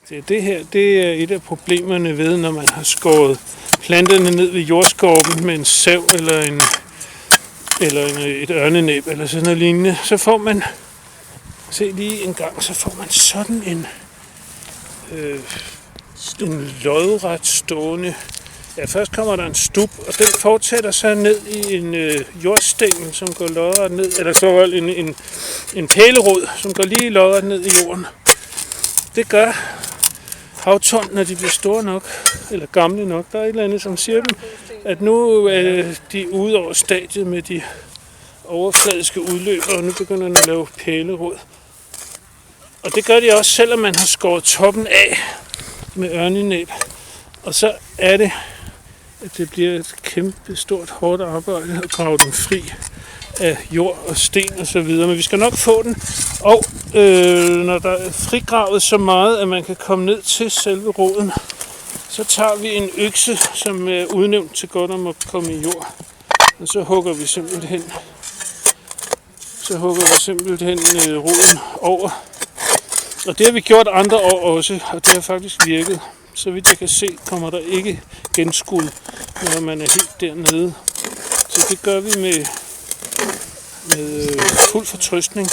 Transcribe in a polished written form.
Det her, det er et af problemerne ved, når man har skåret planterne ned ved jordskorpen med en sav eller et ørnenæb eller sådan noget lignende. Så får man, se lige en gang, så får man sådan en lodret stående. Ja, først kommer der en stup, og den fortsætter så ned i en jordstængel, som går lodret ned, eller så en pælerod, som går lige lodret ned i jorden. Det gør havtorn, når de bliver store nok, eller gamle nok. Der er et eller andet, som siger dem, at nu er de ude over stadiet med de overfladiske udløbere, og nu begynder de at lave pælerod. Og det gør de også, selvom man har skåret toppen af med ørnenæb. Og så er det, at det bliver et kæmpe stort hårdt arbejde at grave den fri af jord og sten og så videre. Men vi skal nok få den. Og når der er frigravet så meget, at man kan komme ned til selve roden, så tager vi en økse, som er udnævnt til godt om at komme i jord. Og så hugger vi simpelthen roden over. Og det har vi gjort andre år også, og det har faktisk virket. Så vidt jeg kan se, kommer der ikke genskud, når man er helt dernede. Så det gør vi med fuld fortrøstning.